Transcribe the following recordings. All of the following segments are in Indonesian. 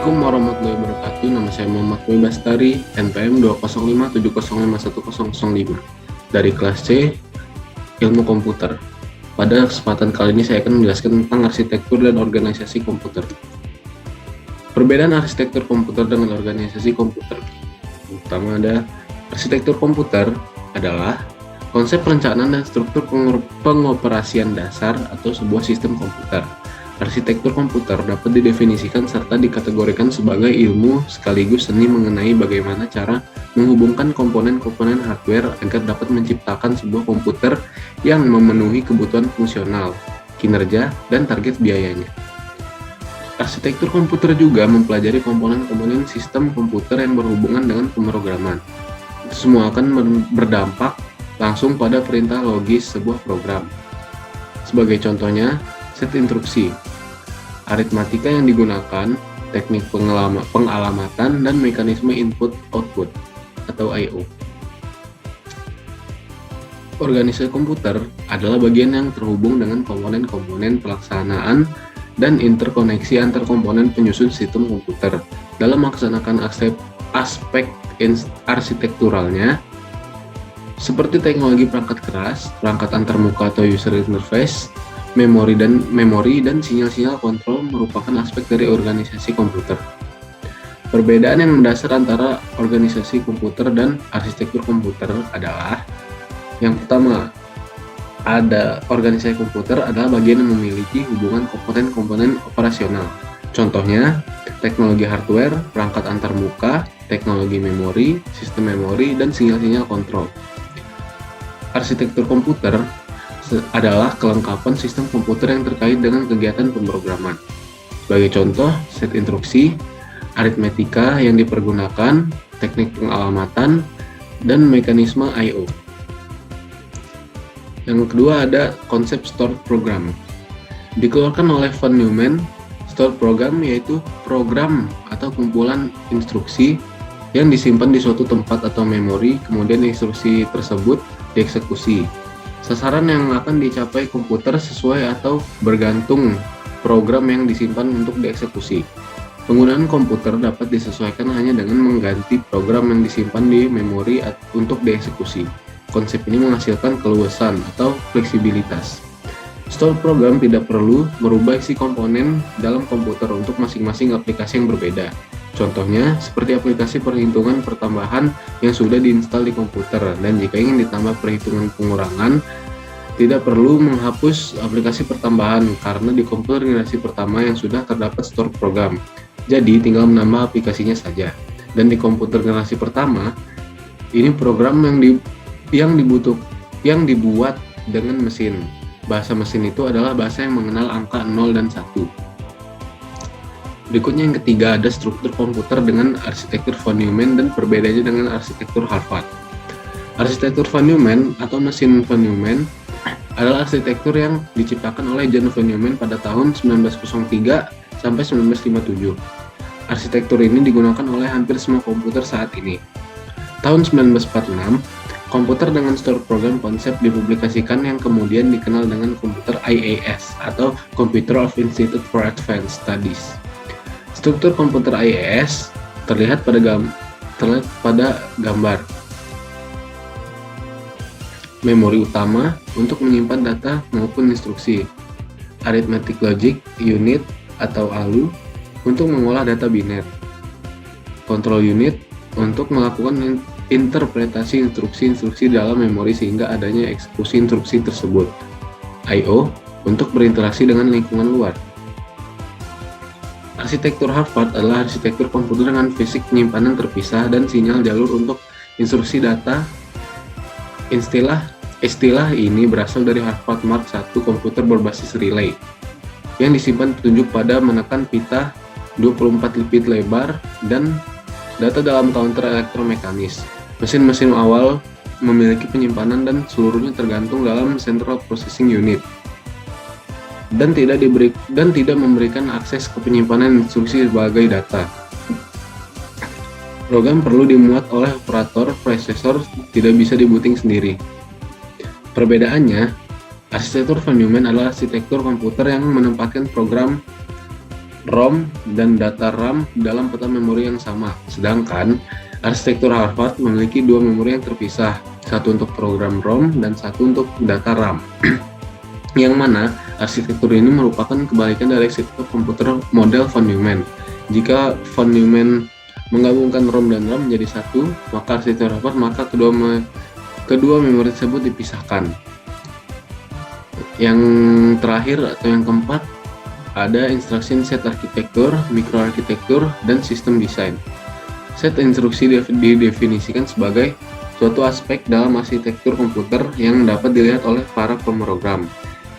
Assalamualaikum warahmatullahi wabarakatuh. Nama saya Muhammad Dwi Bastari, NPM 205705105 dari kelas C Ilmu Komputer. Pada kesempatan kali ini saya akan menjelaskan tentang arsitektur dan organisasi komputer. Perbedaan arsitektur komputer dengan organisasi komputer. Yang pertama ada arsitektur komputer adalah konsep perencanaan dan struktur pengoperasian dasar atau sebuah sistem komputer. Arsitektur komputer dapat didefinisikan serta dikategorikan sebagai ilmu sekaligus seni mengenai bagaimana cara menghubungkan komponen-komponen hardware agar dapat menciptakan sebuah komputer yang memenuhi kebutuhan fungsional, kinerja, dan target biayanya. Arsitektur komputer juga mempelajari komponen-komponen sistem komputer yang berhubungan dengan pemrograman. Itu semua akan berdampak langsung pada perintah logis sebuah program. Sebagai contohnya, set instruksi, aritmatika yang digunakan, teknik pengalamatan, dan mekanisme input-output atau I/O. Organisasi komputer adalah bagian yang terhubung dengan komponen-komponen pelaksanaan dan interkoneksi antar komponen penyusun sistem komputer. Dalam melaksanakan aspek arsitekturalnya, seperti teknologi perangkat keras, perangkat antarmuka atau user interface, memori dan sinyal-sinyal kontrol merupakan aspek dari organisasi komputer. Perbedaan yang mendasar antara organisasi komputer dan arsitektur komputer adalah yang pertama, ada organisasi komputer adalah bagian yang memiliki hubungan komponen-komponen operasional. Contohnya, teknologi hardware, perangkat antarmuka, teknologi memori, sistem memori, dan sinyal-sinyal kontrol. Arsitektur komputer adalah kelengkapan sistem komputer yang terkait dengan kegiatan pemrograman. Sebagai contoh, set instruksi, aritmetika yang dipergunakan, teknik pengalamatan, dan mekanisme I/O. Yang kedua ada konsep stored program. Dikeluarkan oleh von Neumann, stored program yaitu program atau kumpulan instruksi yang disimpan di suatu tempat atau memori, kemudian instruksi tersebut dieksekusi. Sasaran yang akan dicapai komputer sesuai atau bergantung program yang disimpan untuk dieksekusi. Penggunaan komputer dapat disesuaikan hanya dengan mengganti program yang disimpan di memori untuk dieksekusi. Konsep ini menghasilkan keluasan atau fleksibilitas. Stored program tidak perlu merubah isi komponen dalam komputer untuk masing-masing aplikasi yang berbeda. Contohnya, seperti aplikasi perhitungan pertambahan yang sudah diinstal di komputer, dan jika ingin ditambah perhitungan pengurangan, tidak perlu menghapus aplikasi pertambahan karena di komputer generasi pertama yang sudah terdapat stored program. Jadi, tinggal menambah aplikasinya saja. Dan di komputer generasi pertama, ini program yang dibuat dengan mesin. Bahasa mesin itu adalah bahasa yang mengenal angka 0 dan 1. Berikutnya yang ketiga ada struktur komputer dengan arsitektur von Neumann dan perbedaannya dengan arsitektur Harvard. Arsitektur von Neumann atau mesin von Neumann adalah arsitektur yang diciptakan oleh John von Neumann pada tahun 1903 sampai 1957. Arsitektur ini digunakan oleh hampir semua komputer saat ini. Tahun 1946, komputer dengan stored program konsep dipublikasikan yang kemudian dikenal dengan komputer IAS atau Computer of Institute for Advanced Studies. Struktur komputer IAS terlihat pada gambar. Memori utama untuk menyimpan data maupun instruksi. Arithmetic logic unit atau ALU untuk mengolah data biner. Control unit untuk melakukan interpretasi instruksi-instruksi dalam memori sehingga adanya eksekusi instruksi tersebut. I/O untuk berinteraksi dengan lingkungan luar. Arsitektur Harvard adalah arsitektur komputer dengan fisik penyimpanan terpisah dan sinyal jalur untuk instruksi data. Istilah ini berasal dari Harvard Mark I komputer berbasis relay yang disimpan petunjuk pada menekan pita 24 bit lebar dan data dalam counter elektromekanis. Mesin-mesin awal memiliki penyimpanan dan seluruhnya tergantung dalam Central Processing Unit dan tidak memberikan akses ke penyimpanan instruksi sebagai data. Program perlu dimuat oleh operator prosesor, tidak bisa dibuting sendiri. Perbedaannya, arsitektur von Neumann adalah arsitektur komputer yang menempatkan program ROM dan data RAM dalam peta memori yang sama. Sedangkan arsitektur Harvard memiliki dua memori yang terpisah, satu untuk program ROM dan satu untuk data RAM. Yang mana arsitektur ini merupakan kebalikan dari arsitektur komputer model von Neumann. Jika von Neumann menggabungkan ROM dan RAM menjadi satu, maka arsitektur Harvard maka kedua memori tersebut dipisahkan. Yang terakhir atau yang keempat ada instruction set arsitektur, mikroarsitektur, dan sistem desain. Set instruksi didefinisikan sebagai suatu aspek dalam arsitektur komputer yang dapat dilihat oleh para pemrogram.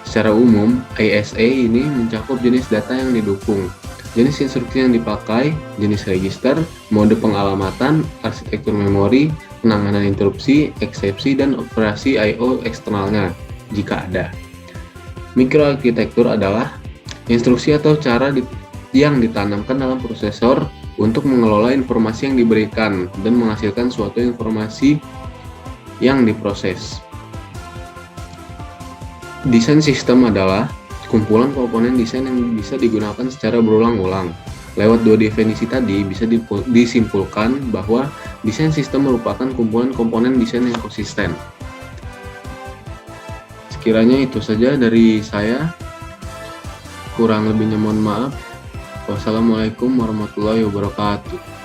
Secara umum, ISA ini mencakup jenis data yang didukung, jenis instruksi yang dipakai, jenis register, mode pengalamatan, arsitektur memori, penanganan interupsi, eksepsi, dan operasi I/O eksternalnya, jika ada. Mikroarsitektur adalah instruksi atau cara yang ditanamkan dalam prosesor untuk mengelola informasi yang diberikan dan menghasilkan suatu informasi yang diproses. Desain sistem adalah kumpulan komponen desain yang bisa digunakan secara berulang-ulang. Lewat dua definisi tadi bisa disimpulkan bahwa desain sistem merupakan kumpulan komponen desain yang konsisten. Sekiranya itu saja dari saya. Kurang lebihnya mohon maaf. Wassalamualaikum warahmatullahi wabarakatuh.